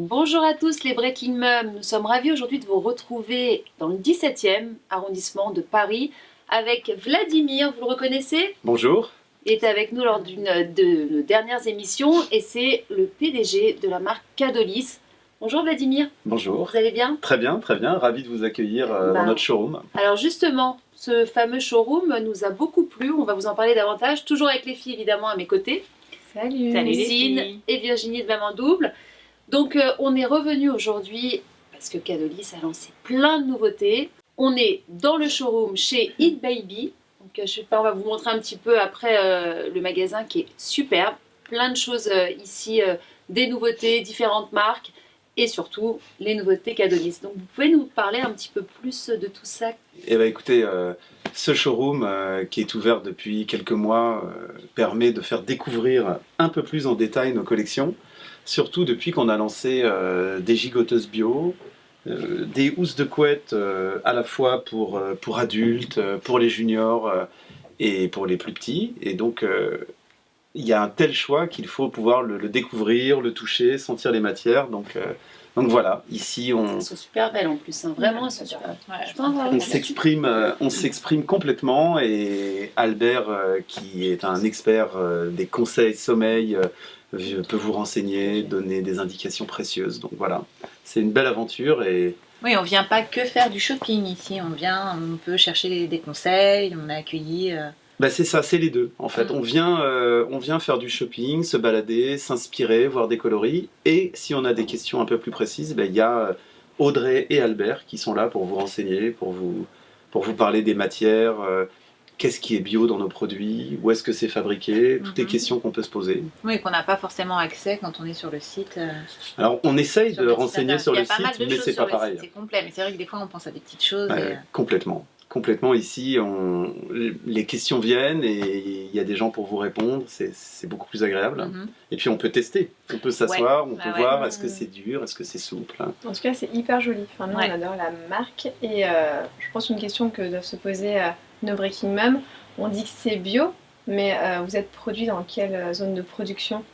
Bonjour à tous les Breaking Mums, nous sommes ravis aujourd'hui de vous retrouver dans le 17e arrondissement de Paris avec Vladimir, vous le reconnaissez? Bonjour. Il était avec nous lors d'une de nos dernières émissions et c'est le PDG de la marque Cadolis. Bonjour Vladimir. Bonjour. Vous allez bien? Très bien, ravi de vous accueillir dans notre showroom. Alors justement, ce fameux showroom nous a beaucoup plu, on va vous en parler davantage, toujours avec les filles évidemment à mes côtés. Salut. Céline et Virginie de Même en Double. Donc on est revenu aujourd'hui parce que Cadolis a lancé plein de nouveautés. On est dans le showroom chez Eat Baby. Donc je sais pas, on va vous montrer un petit peu après le magasin qui est superbe. Plein de choses ici, des nouveautés, différentes marques et surtout les nouveautés Cadolis. Donc vous pouvez nous parler un petit peu plus de tout ça? Eh bien écoutez, ce showroom qui est ouvert depuis quelques mois permet de faire découvrir un peu plus en détail nos collections. Surtout depuis qu'on a lancé des gigoteuses bio, des housses de couette à la fois pour adultes, pour les juniors et pour les plus petits. Et donc il y a un tel choix qu'il faut pouvoir le découvrir, le toucher, sentir les matières. Donc voilà, ici Elles sont super belles en plus, hein. Vraiment elles sont super belles. Ouais, Je peux en voir une? on s'exprime complètement et Albert, qui est un expert des conseils sommeil, peut vous renseigner, donner des indications précieuses. Donc voilà, c'est une belle aventure et Oui, on vient pas que faire du shopping ici, on peut chercher des conseils, on a accueilli... bah c'est ça, c'est les deux en fait. On vient faire du shopping, se balader, s'inspirer, voir des coloris. Et si on a des questions un peu plus précises, il y a Audrey et Albert qui sont là pour vous renseigner, pour vous parler des matières, qu'est-ce qui est bio dans nos produits, où est-ce que c'est fabriqué, toutes les questions qu'on peut se poser. Oui, qu'on n'a pas forcément accès quand on est sur le site. Alors on essaye de renseigner sur le Il y a pas mal site, de mais choses c'est sur pas le pareil. site, c'est complet, mais c'est vrai que des fois on pense à des petites choses. Complètement ici, les questions viennent et il y a des gens pour vous répondre, c'est beaucoup plus agréable. Et puis on peut tester, on peut s'asseoir, on peut voir est-ce que c'est dur, est-ce que c'est souple. En tout cas, c'est hyper joli. Enfin, nous, on adore la marque et je pense une question que doivent se poser nos Breaking Mums. On dit que c'est bio, mais vous êtes produit dans quelle zone de production?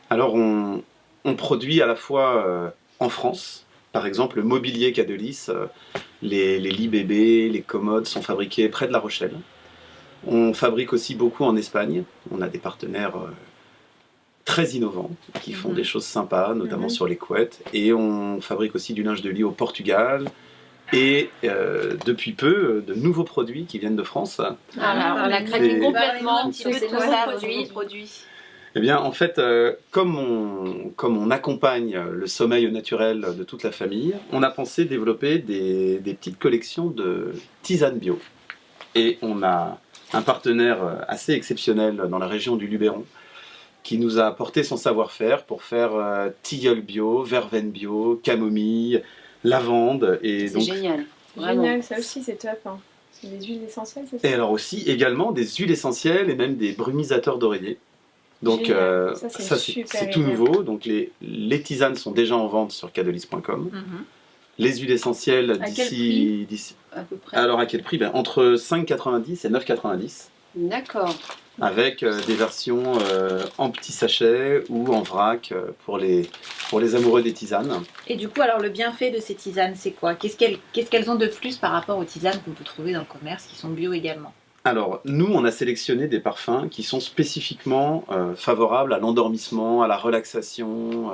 Alors on produit à la fois en France, par exemple le mobilier Cadolis, les lits bébés, les commodes sont fabriqués près de La Rochelle. On fabrique aussi beaucoup en Espagne, on a des partenaires très innovants qui font des choses sympas, notamment sur les couettes, et on fabrique aussi du linge de lit au Portugal. Et depuis peu, de nouveaux produits qui viennent de France. Alors, on a craqué complètement un petit peu de ces tout nouveaux ça, produits. Eh bien, en fait, comme on accompagne le sommeil naturel de toute la famille, on a pensé développer des petites collections de tisanes bio. Et on a un partenaire assez exceptionnel dans la région du Luberon qui nous a apporté son savoir-faire pour faire tilleul bio, verveine bio, camomille, lavande. Et C'est donc, génial. Génial, ça aussi c'est top. Hein. C'est des huiles essentielles, c'est ça? et alors aussi également des huiles essentielles et même des brumisateurs d'oreiller. Donc ça c'est tout nouveau. Donc les tisanes sont déjà en vente sur cadolis.com. Les huiles essentielles d'ici... À peu près. Alors à quel prix? Entre 5,90 et 9,90. D'accord. Avec des versions en petits sachets ou en vrac pour les amoureux des tisanes. Et du coup, alors le bienfait de ces tisanes, c'est quoi? Qu'est-ce qu'elles ont de plus par rapport aux tisanes qu'on peut trouver dans le commerce, qui sont bio également? Alors, nous, on a sélectionné des parfums qui sont spécifiquement favorables à l'endormissement, à la relaxation,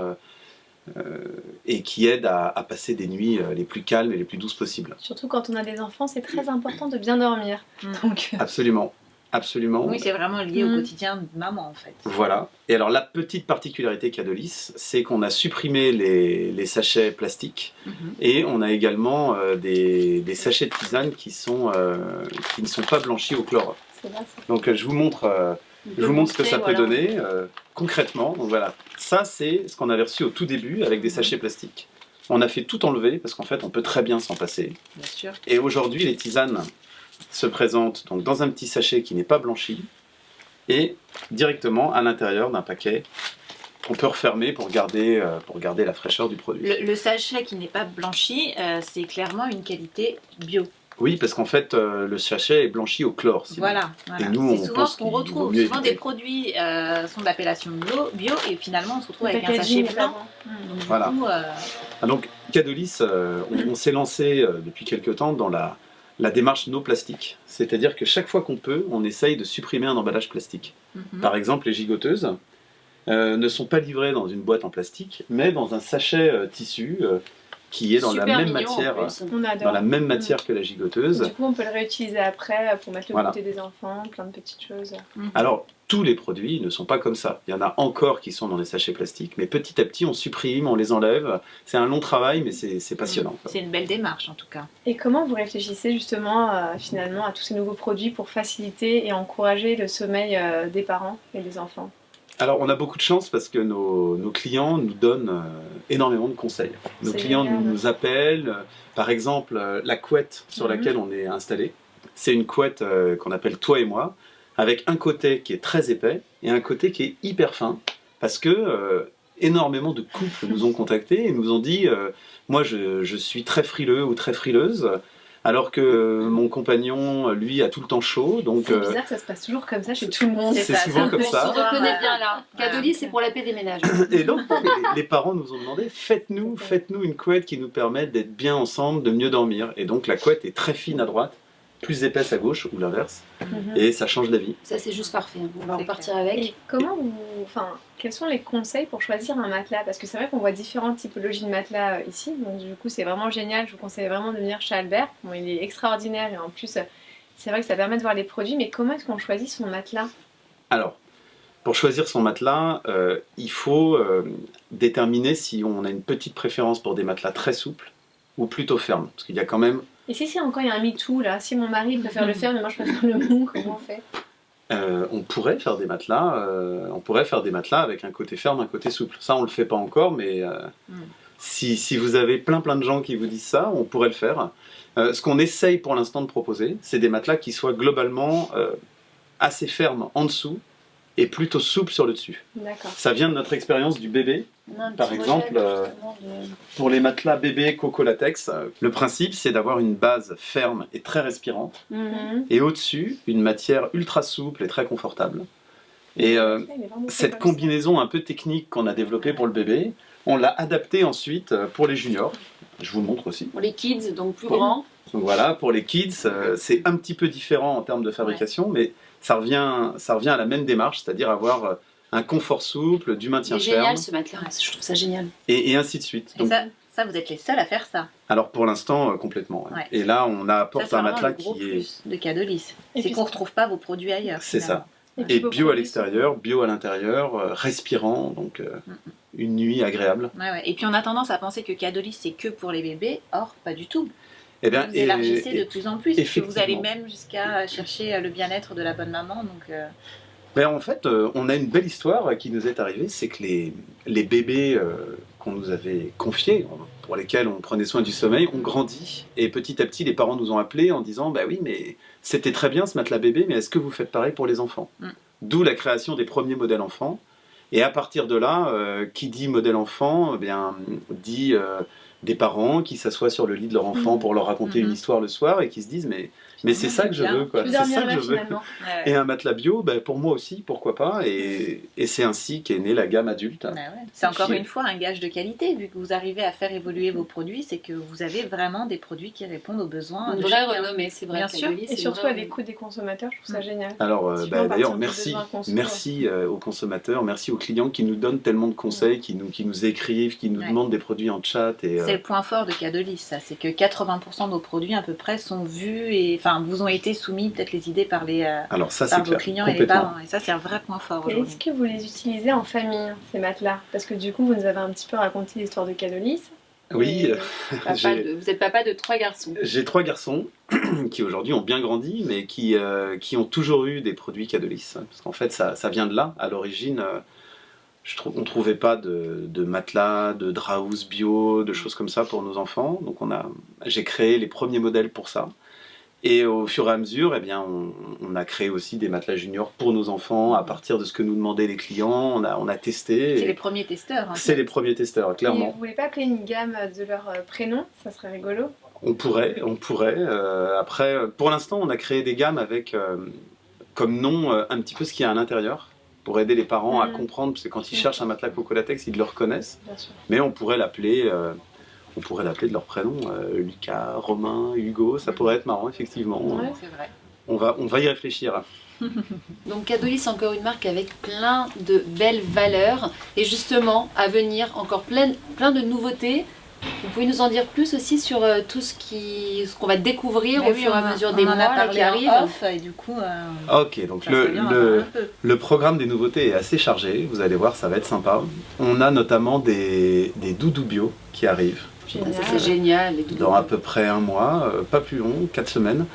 et qui aident à passer des nuits les plus calmes et les plus douces possibles. Surtout quand on a des enfants, c'est très important de bien dormir. Donc... Absolument. Absolument. Oui, c'est vraiment lié au quotidien de maman en fait. Voilà. Et alors la petite particularité Cadolis, c'est qu'on a supprimé les sachets plastiques et on a également des sachets de tisane qui ne sont pas blanchis au chlore. C'est là, ça. Donc je vous montre ce que ça peut donner concrètement. Donc voilà, ça c'est ce qu'on avait reçu au tout début avec des sachets plastiques. On a fait tout enlever parce qu'en fait on peut très bien s'en passer. Bien sûr. Et aujourd'hui les tisanes se présente donc dans un petit sachet qui n'est pas blanchi et directement à l'intérieur d'un paquet qu'on peut refermer pour garder la fraîcheur du produit. Le sachet qui n'est pas blanchi, c'est clairement une qualité bio. Oui, parce qu'en fait, le sachet est blanchi au chlore. Simon. Voilà. Et nous, c'est on souvent pense ce qu'on qu'il vaut retrouve. mieux Souvent éviter. des produits sont d'appellation bio et finalement on se retrouve Le avec un sachet packaging est pas blanc. bon. Donc, du Voilà. coup, Ah, donc, Cadolis, on s'est lancé depuis quelques temps dans la démarche no plastique. C'est-à-dire que chaque fois qu'on peut, on essaye de supprimer un emballage plastique. Par exemple, les gigoteuses ne sont pas livrées dans une boîte en plastique, mais dans un sachet tissu qui est dans Super la même mignon, en matière. plus. On adore. Dans la même matière que la gigoteuse. Du coup, on peut le réutiliser après pour mettre le Voilà. goûter des enfants, plein de petites choses. Alors, tous les produits ne sont pas comme ça. Il y en a encore qui sont dans des sachets plastiques, mais petit à petit, on supprime, on les enlève. C'est un long travail, mais c'est passionnant. c'est une belle démarche en tout cas. Et comment vous réfléchissez justement finalement à tous ces nouveaux produits pour faciliter et encourager le sommeil des parents et des enfants? Alors, on a beaucoup de chance parce que nos clients nous donnent énormément de conseils. Nos C'est clients génial. nous appellent. Par exemple, la couette sur laquelle on est installé, c'est une couette qu'on appelle Toi et moi, avec un côté qui est très épais et un côté qui est hyper fin, parce que énormément de couples nous ont contactés et nous ont dit moi, je suis très frileux ou très frileuse, alors que mon compagnon, lui, a tout le temps chaud. Donc, C'est bizarre que ça se passe toujours comme ça chez tout le monde. c'est souvent comme On ça. se reconnaît bien là. Voilà. Cadolis, c'est pour la paix des ménages. Et donc, les parents nous ont demandé faites-nous une couette qui nous permette d'être bien ensemble, de mieux dormir. Et donc, la couette est très fine à droite, plus épaisse à gauche, ou l'inverse, Mhm. et ça change la vie. Ça, c'est juste parfait. On va C'est repartir avec. Et comment vous, enfin, quels sont les conseils pour choisir un matelas? Parce que c'est vrai qu'on voit différentes typologies de matelas ici, donc du coup c'est vraiment génial. Je vous conseille vraiment de venir chez Albert. Bon, il est extraordinaire et en plus c'est vrai que ça permet de voir les produits. Mais comment est-ce qu'on choisit son matelas? Alors, pour choisir son matelas, il faut déterminer si on a une petite préférence pour des matelas très souples ou plutôt fermes. Parce qu'il y a quand même Et si encore il y a un MeToo là, si mon mari préfère le faire mais moi je préfère le mou, comment on fait? on pourrait faire des matelas, avec un côté ferme, un côté souple. Ça, on le fait pas encore, mais si vous avez plein de gens qui vous disent ça, on pourrait le faire. Ce qu'on essaye pour l'instant de proposer, c'est des matelas qui soient globalement assez fermes en dessous et plutôt souples sur le dessus. D'accord. Ça vient de notre expérience du bébé. On a un Par petit exemple, modèle, justement, de- Pour les matelas bébé Coco Latex, le principe, c'est d'avoir une base ferme et très respirante. Mhm. Et au-dessus, une matière ultra souple et très confortable. Et Il est vraiment fait cette comme combinaison un peu technique qu'on a développée pour le bébé, on l'a adaptée ensuite pour les juniors. Je vous le montre aussi. Pour les kids, donc plus Pour- grands. Donc voilà, pour les kids, c'est un petit peu différent en termes de fabrication, mais ça revient à la même démarche, c'est-à-dire avoir un confort souple, du maintien C'est ferme, génial ce matelas. Je trouve ça génial. et ainsi de suite. Et Donc, ça, vous êtes les seuls à faire ça. alors pour l'instant, complètement. Ouais. Ouais. Et là, on Ça, apporte c'est un vraiment matelas le gros qui est... plus de Cadolis. Et C'est puis qu'on ne c'est- retrouve pas vos produits ailleurs. C'est finalement. Et puis Et vos bio à produits l'extérieur, bio à l'intérieur, respirant, donc une nuit agréable. Ouais, ouais. Et puis on a tendance à penser que Cadolis c'est que pour les bébés, or pas du tout. Eh bien, Vous élargissez de plus en plus, parce que vous allez effectivement. même jusqu'à chercher le bien-être de la bonne maman. Donc, Ben, en fait, on a une belle histoire qui nous est arrivée, c'est que les bébés qu'on nous avait confiés, pour lesquels on prenait soin du sommeil, ont grandi. Et petit à petit, les parents nous ont appelés en disant, bah oui, mais c'était très bien ce matelas bébé, mais est-ce que vous faites pareil pour les enfants? D'où la création des premiers modèles enfants. Et à partir de là, qui dit modèle enfant, eh bien, dit des parents qui s'assoient sur le lit de leur enfant pour leur raconter une histoire le soir et qui se disent, mais c'est ça que je veux, quoi. Je C'est veux ça dormir que là je veux. finalement. Et un matelas bio, ben, pour moi aussi, pourquoi pas. Et c'est ainsi qu'est née la gamme adulte. ouais. C'est encore Qui- une fois un gage de qualité, vu que vous arrivez à faire évoluer vos produits, c'est que vous avez vraiment des produits qui répondent aux besoins Une de vraie chacun. renommée, c'est vrai. Bien sûr. Cadolis, c'est Et surtout une à vraie l'écoute des consommateurs, je trouve ça génial. Alors, Si on d'ailleurs, partit du merci, besoin conso, merci aux consommateurs, merci aux clients qui nous donnent tellement de conseils, qui nous écrivent, qui nous Ouais. demandent des produits en chat. Et, C'est le point fort de Cadolis, ça, c'est que 80% de nos produits à peu près sont vus et enfin vous ont été soumis peut-être les idées par alors ça, par c'est vos clair, clients et les complètement. parents. Et ça, c'est un vrai point fort Et aujourd'hui. est-ce que vous les utilisez en famille, ces matelas? Parce que du coup, vous nous avez un petit peu raconté l'histoire de Cadolis. Oui, Et- Vous êtes papa de 3 garçons. j'ai 3 garçons qui aujourd'hui ont bien grandi, mais qui ont toujours eu des produits Cadolis. Parce qu'en fait, ça vient de là. À l'origine, on ne trouvait pas de matelas, de draps bio, de choses comme ça pour nos enfants. Donc j'ai créé les premiers modèles pour ça. Et au fur et à mesure, eh bien, on a créé aussi des matelas juniors pour nos enfants à partir de ce que nous demandaient les clients. On a testé. C'est et les premiers testeurs. Hein. c'est les premiers testeurs, Et clairement. vous voulez pas appeler une gamme de leur prénom? Ça serait rigolo. On pourrait. Après, pour l'instant, on a créé des gammes avec comme nom un petit peu ce qu'il y a à l'intérieur, pour aider les parents à comprendre, parce que quand ils cherchent un matelas Coco-Latex, ils le reconnaissent. Bien sûr. Mais on pourrait l'appeler de leur prénom, Lucas, Romain, Hugo, ça pourrait être marrant, effectivement. Ouais. C'est vrai. On va y réfléchir. Donc Cadolis, encore une marque avec plein de belles valeurs. Et justement, à venir, encore plein de nouveautés. Vous pouvez nous en dire plus aussi sur tout ce qu'on va découvrir au fur et à mesure des mois là, qui arrivent. Off, et du coup, Ok, donc ça serait bien d'en parler un peu. le programme des nouveautés est assez chargé, vous allez voir, ça va être sympa. On a notamment des doudous bio qui arrivent Génial. Ça, c'est génial. Les doudous. dans à peu près un mois, pas plus long, 4 semaines.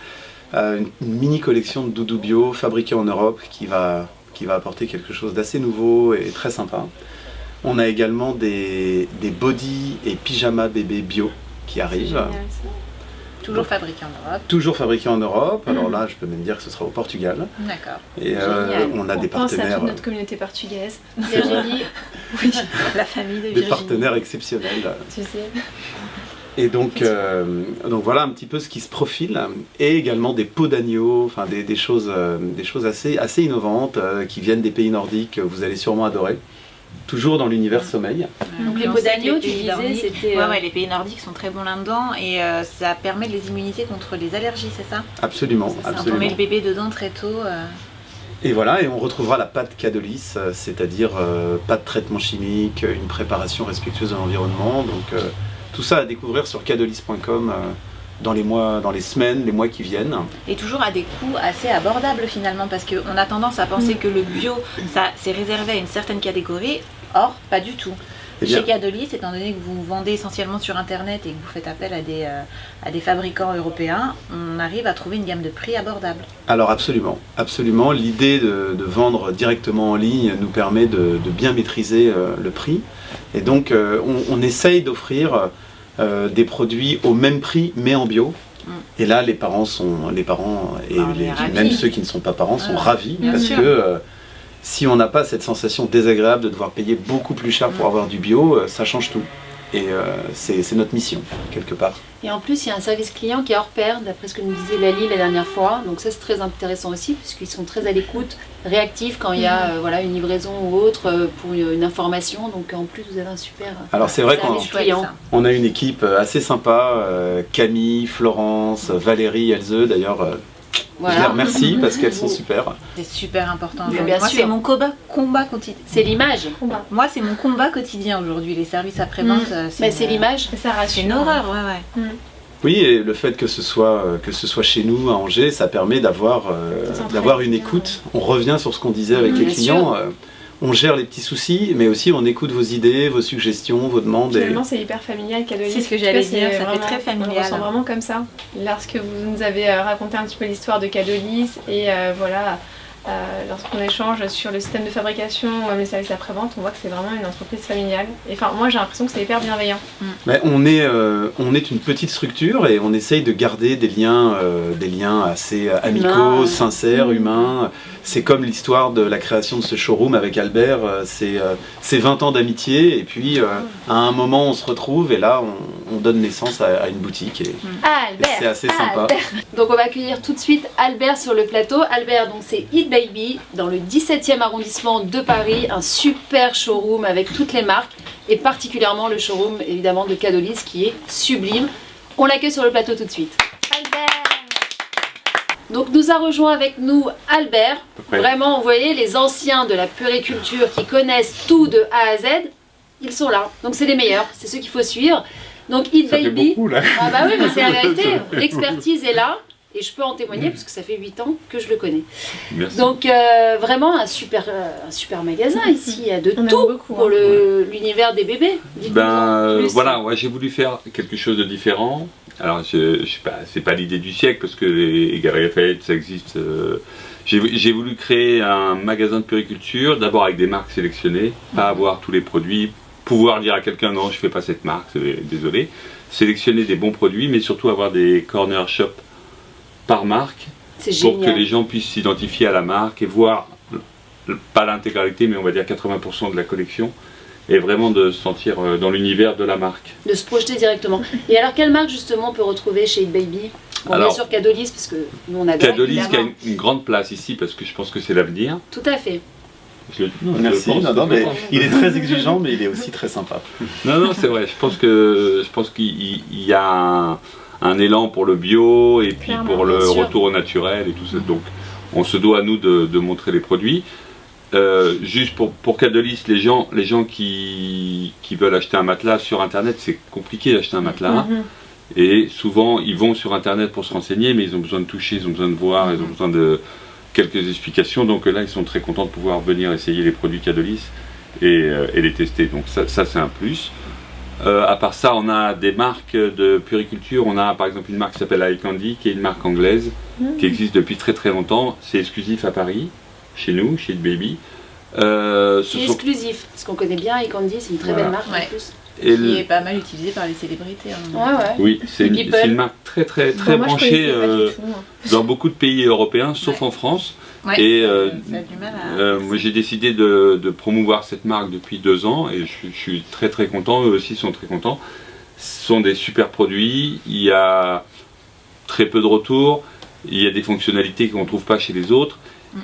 Une mini collection de doudous bio fabriqués en Europe qui va apporter quelque chose d'assez nouveau et très sympa. On a également des bodys et pyjamas bébés bio qui arrivent. Génial, ça. Toujours fabriqué en Europe. Toujours fabriqués en Europe, alors là je peux même dire que ce sera au Portugal. D'accord. Et Génial. on a des On pense à partenaires, toute notre communauté portugaise. Virginie, Oui, la famille de des Virginie. partenaires exceptionnels. Tu sais. Et donc voilà un petit peu ce qui se profile, et également des peaux d'agneau, enfin des choses assez innovantes qui viennent des pays nordiques, vous allez sûrement adorer. Toujours dans l'univers sommeil. donc les On peaux sait que d'agneau, les tu pays disais, nordiques- c'était... Ouais, les pays nordiques sont très bons là-dedans et ça permet les immunités contre les allergies, c'est ça? Absolument, C'est ça, on absolument. met le bébé dedans très tôt. Et voilà, et on retrouvera la pâte Cadolis, c'est-à-dire pas de traitement chimique, une préparation respectueuse de l'environnement. Donc tout ça à découvrir sur cadolis.com dans les semaines, les mois qui viennent. Et toujours à des coûts assez abordables finalement, parce qu'on a tendance à penser que le bio, ça c'est réservé à une certaine catégorie. Or, pas du tout. Eh bien, Chez Cadolis, étant donné que vous vendez essentiellement sur Internet et que vous faites appel à des fabricants européens, on arrive à trouver une gamme de prix abordable. alors absolument, absolument. L'idée de vendre directement en ligne nous permet de bien maîtriser le prix. Et donc on essaye d'offrir des produits au même prix mais en bio. Et là les parents et On est ravis. même ceux qui ne sont pas parents sont Ouais, ravis bien parce sûr. que si on n'a pas cette sensation désagréable de devoir payer beaucoup plus cher pour avoir du bio, ça change tout. Et c'est notre mission, quelque part. Et en plus, il y a un service client qui est hors pair, d'après ce que nous disait Lali la dernière fois. Donc ça, c'est très intéressant aussi, puisqu'ils sont très à l'écoute, réactifs quand il y a voilà, une livraison ou autre pour une information. Donc en plus, vous avez un super Alors c'est vrai qu'on service client. ça. on a une équipe assez sympa, Camille, Florence, Valérie, Elze, d'ailleurs, je les Voilà. remercie parce qu'elles sont super. C'est super important. Mais aujourd'hui. bien Moi, sûr. c'est mon combat quotidien. C'est l'image. Combat. Moi, c'est mon combat quotidien aujourd'hui. Les services après-vente, Mais c'est l'image. Et ça rassure. C'est une horreur, ouais. Oui, et le fait que ce soit chez nous, à Angers, ça permet d'avoir une écoute. On revient sur ce qu'on disait avec les Bien clients. On gère les petits soucis, mais aussi on écoute vos idées, vos suggestions, vos demandes. Et... Finalement, c'est hyper familial, Cadolis. C'est ce que En tout j'allais cas, c'est dire, ça fait vraiment- très familial. On ressent vraiment comme ça. Lorsque vous nous avez raconté un petit peu l'histoire de Cadolis et voilà, lorsqu'on échange sur le système de fabrication ou même les services après-vente, on voit que c'est vraiment une entreprise familiale. Et enfin, moi, j'ai l'impression que c'est hyper bienveillant. Mais on est une petite structure et on essaye de garder des liens assez amicaux, Humains. sincères, humains. C'est comme l'histoire de la création de ce showroom avec Albert. C'est 20 ans d'amitié et puis à un moment on se retrouve et là on donne naissance à une boutique et Albert. c'est assez sympa. Albert. Donc on va accueillir tout de suite Albert sur le plateau. Albert, donc c'est Eat Baby dans le 17e arrondissement de Paris, un super showroom avec toutes les marques et particulièrement le showroom évidemment de Cadolis qui est sublime. On l'accueille sur le plateau tout de suite. Albert. Donc nous a rejoint avec nous Albert. près. Vraiment, vous voyez, les anciens de la puériculture qui connaissent tout de A à Z, ils sont là. Donc c'est les meilleurs, c'est ceux qu'il faut suivre. Donc Eat Ça fait Baby. beaucoup là. Ah bah oui, mais c'est la vérité. L'expertise est là et je peux en témoigner parce que ça fait 8 ans que je le connais. Merci. Donc vraiment un super magasin ici. Il y a de On aime tout beaucoup, pour hein. l'univers des bébés. Dites-nous en plus. Voilà, ouais, j'ai voulu faire quelque chose de différent. Alors, je sais pas, c'est pas l'idée du siècle parce que les Galeries Lafayette, ça existe. J'ai voulu créer un magasin de puériculture, d'abord avec des marques sélectionnées, pas avoir tous les produits, pouvoir dire à quelqu'un non, je fais pas cette marque, désolé. Sélectionner des bons produits, mais surtout avoir des corner shops par marque C'est pour que génial. les gens puissent s'identifier à la marque et voir, pas l'intégralité, mais on va dire 80% de la collection et vraiment de se sentir dans l'univers de la marque. De se projeter directement. Et alors, quelle marque justement on peut retrouver chez Eat Baby? Bon, Alors, bien sûr Cadolis, parce que nous on adore. Cadolis qui a évidemment. une grande place ici parce que je pense que c'est l'avenir. Tout à fait. Merci. Non, mais il est très exigeant, mais il est aussi très sympa. Non, c'est vrai. Je pense qu'il y a un élan pour le bio et puis Clairement, pour le bien sûr. retour au naturel et tout ça. Donc, on se doit à nous de montrer les produits. Juste pour Cadolis, les gens qui veulent acheter un matelas sur Internet, c'est compliqué d'acheter un matelas. Mhm. Et souvent, ils vont sur Internet pour se renseigner, mais ils ont besoin de toucher, ils ont besoin de voir, ils ont besoin de quelques explications. Donc là, ils sont très contents de pouvoir venir essayer les produits Cadolis et les tester. Donc ça c'est un plus. À part ça, on a des marques de puriculture. On a par exemple une marque qui s'appelle iCandy, qui est une marque anglaise, qui existe depuis très très longtemps. C'est exclusif à Paris, chez nous, chez Eat Baby. C'est exclusif, parce qu'on connaît bien iCandy, c'est une très Voilà. belle marque en Ouais. plus. Et Qui est pas mal utilisé par les célébrités. Hein. Ouais. oui, c'est Les people. une marque très très Bon, moi, je branchée connaissais pas du tout, hein. dans beaucoup de pays européens, sauf en France. Ouais, Et ça a du mal à... moi j'ai décidé de promouvoir cette marque depuis 2 ans et je suis très très content, eux aussi sont très contents. Ce sont des super produits, il y a très peu de retours, il y a des fonctionnalités qu'on ne trouve pas chez les autres.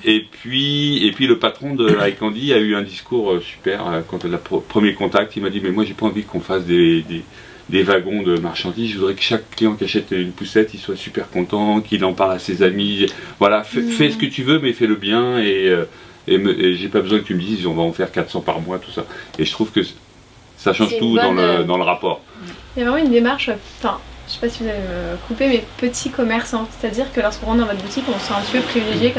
Et puis le patron de iCandy a eu un discours super quand le premier contact, il m'a dit mais moi j'ai pas envie qu'on fasse des wagons de marchandises, je voudrais que chaque client qui achète une poussette il soit super content, qu'il en parle à ses amis, voilà, fais ce que tu veux mais fais-le bien et j'ai pas besoin que tu me dises on va en faire 400 par mois, tout ça. Et je trouve que ça change C'est tout une bonne, dans le rapport. Il y a vraiment une démarche, enfin, je sais pas si vous allez me couper, mais petits commerçants. C'est-à-dire que lorsqu'on rentre dans votre boutique, on se sent un petit peu privilégié,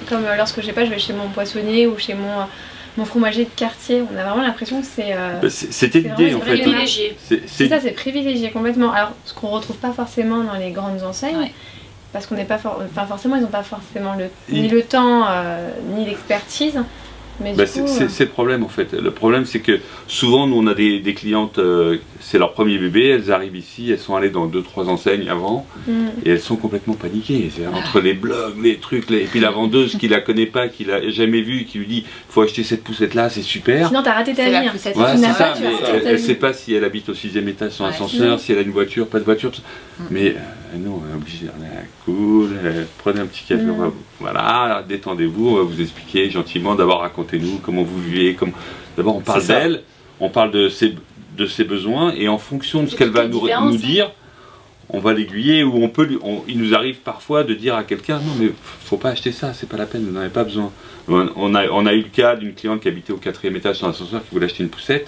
comme lorsque je vais chez mon poissonnier ou chez mon fromager de quartier. On a vraiment l'impression que c'est. C'était l'idée vraiment en fait. Privilégié. C'est ça, c'est privilégié complètement. Alors, ce qu'on retrouve pas forcément dans les grandes enseignes, Ouais. parce qu'on n'est pas forcément, ils n'ont pas forcément Ils- ni le temps, ni l'expertise. Mais Bah, du coup, c'est le problème en fait. Le problème c'est que souvent nous on a des clientes, c'est leur premier bébé, elles arrivent ici, elles sont allées dans 2-3 enseignes avant et elles sont complètement paniquées. C'est entre les blogs, les trucs, et puis la vendeuse qui la connaît pas, qui l'a jamais vue, qui lui dit faut acheter cette poussette là, c'est super. sinon t'as raté ta C'est la vie. hein. poussette. Ouais, tu c'est n'as ça, pas, tu mais as raté ta elle vie. sait pas si elle habite au 6e étage sans Ouais. ascenseur, si elle a une voiture, pas de voiture. Tout ça. Mais non, on est obligé, on est cool, prenez un petit café, voilà, détendez-vous, on va vous expliquer gentiment, d'abord racontez-nous comment vous vivez. D'abord on parle C'est ça. d'elle, on parle de ses besoins et en fonction de ce C'est qu'elle toute va la nous différence, dire, on va l'aiguiller ou il nous arrive parfois de dire à quelqu'un non mais faut pas acheter ça, c'est pas la peine, vous n'en avez pas besoin. On a eu le cas d'une cliente qui habitait au 4e étage sans ascenseur qui voulait acheter une poussette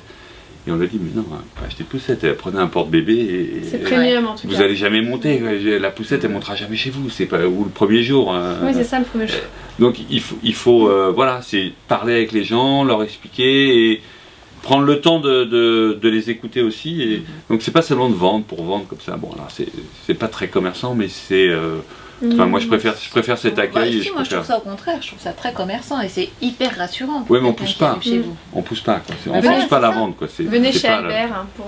et on lui a dit mais non, pas acheter de poussette, prenez un porte-bébé et C'est premium en tout vous cas. allez jamais monter, la poussette elle montera jamais chez vous, c'est pas ou le premier jour. Oui, c'est ça le premier choix. Donc il faut voilà, c'est parler avec les gens, leur expliquer et prendre le temps de les écouter aussi. Et donc c'est pas seulement de vendre pour vendre comme ça. Bon là c'est pas très commerçant, mais c'est enfin moi je préfère cet accueil. Bah, et si, je moi je trouve préfère. ça au contraire, je trouve ça très commerçant et c'est hyper rassurant. pour Ouais, mais on quelqu'un pousse qui pas. arrive chez vous. On pousse pas quoi. On Venez, pousse pas c'est la ça. vente quoi. Venez c'est chez pas Albert hein, pour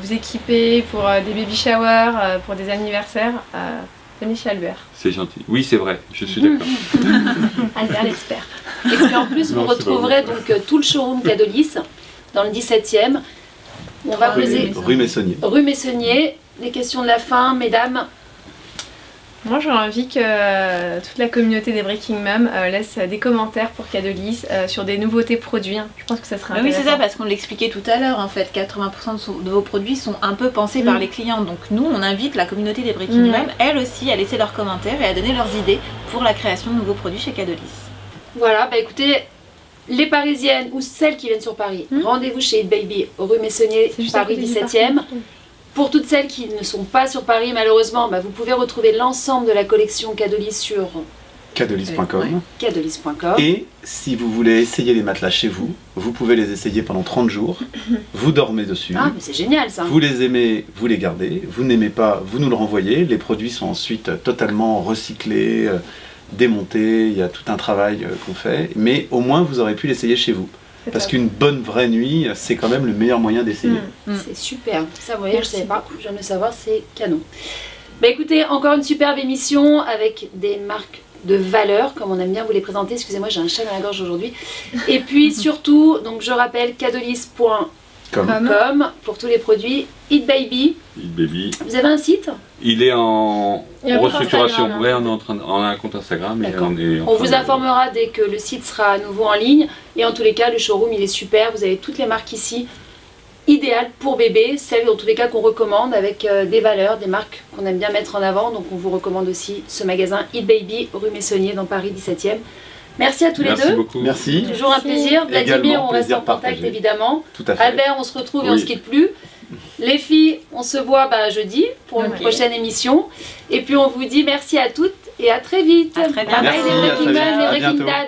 vous équiper, pour des baby showers, pour des anniversaires. Venez chez Albert. C'est gentil. Oui c'est vrai, je suis d'accord. Albert l'expert. Et puis en plus, Non, vous c'est pas retrouverez donc tout le showroom Cadolis dans le 17e. On va poser Rue Messonnier. rue Messonnier. Les questions de la fin, mesdames. Moi j'aurais envie que toute la communauté des Breaking Mom laisse des commentaires pour Cadolis sur des nouveautés produits. hein. Je pense que ça serait Mais oui, c'est intéressant. ça, parce qu'on l'expliquait tout à l'heure, en fait, 80% de vos produits sont un peu pensés par les clients. Donc nous, on invite la communauté des Breaking Mom, elle aussi, à laisser leurs commentaires et à donner leurs idées pour la création de nouveaux produits chez Cadolis. Voilà, bah écoutez, les Parisiennes ou celles qui viennent sur Paris, rendez-vous chez Eat Baby, rue Messonnier, C'est juste à Paris côté du 17e. parking. Pour toutes celles qui ne sont pas sur Paris, malheureusement, bah, vous pouvez retrouver l'ensemble de la collection Cadolis sur Cadolis.com. Ouais. cadolis.com. Et si vous voulez essayer les matelas chez vous, vous pouvez les essayer pendant 30 jours. Vous dormez dessus. Ah, mais c'est génial ça. Vous les aimez, vous les gardez. Vous n'aimez pas, vous nous le renvoyez. Les produits sont ensuite totalement recyclés, démontés. Il y a tout un travail qu'on fait. Mais au moins, vous aurez pu l'essayer chez vous. C'est Parce top. qu'une bonne vraie nuit, c'est quand même le meilleur moyen d'essayer. C'est super. Ça, vous voyez, Merci je ne savais pas. Je viens de le savoir, c'est canon. Bah écoutez, encore une superbe émission avec des marques de valeur, comme on aime bien vous les présenter. Excusez-moi, j'ai un chat dans la gorge aujourd'hui. Et puis surtout, donc je rappelle, cadolis.fr Comme pour tous les produits Eat Baby. Eat Baby. Vous avez un site? Il est en Il y a un compte restructuration. Instagram, Ouais, on a un compte Instagram. Et D'accord. on On vous informera dès que le site sera à nouveau en ligne. Et en tous les cas, le showroom, il est super. Vous avez toutes les marques ici, idéales pour bébé. Celles, en tous les cas, qu'on recommande avec des valeurs, des marques qu'on aime bien mettre en avant. Donc, on vous recommande aussi ce magasin Eat Baby, rue Messonnier, dans Paris 17e. Merci à tous les deux. Merci beaucoup. Merci. Toujours un plaisir. Vladimir, Également, on reste plaisir en contact partagé. évidemment. Tout à fait. Albert, on se retrouve et on Oui. se quitte plus. Les filles, on se voit jeudi pour une Ok. prochaine émission. Et puis on vous dit merci à toutes et à très vite. À très bientôt. Bye bye Merci, les à très Breaking vite. Mom, les À Breaking bientôt. Dad.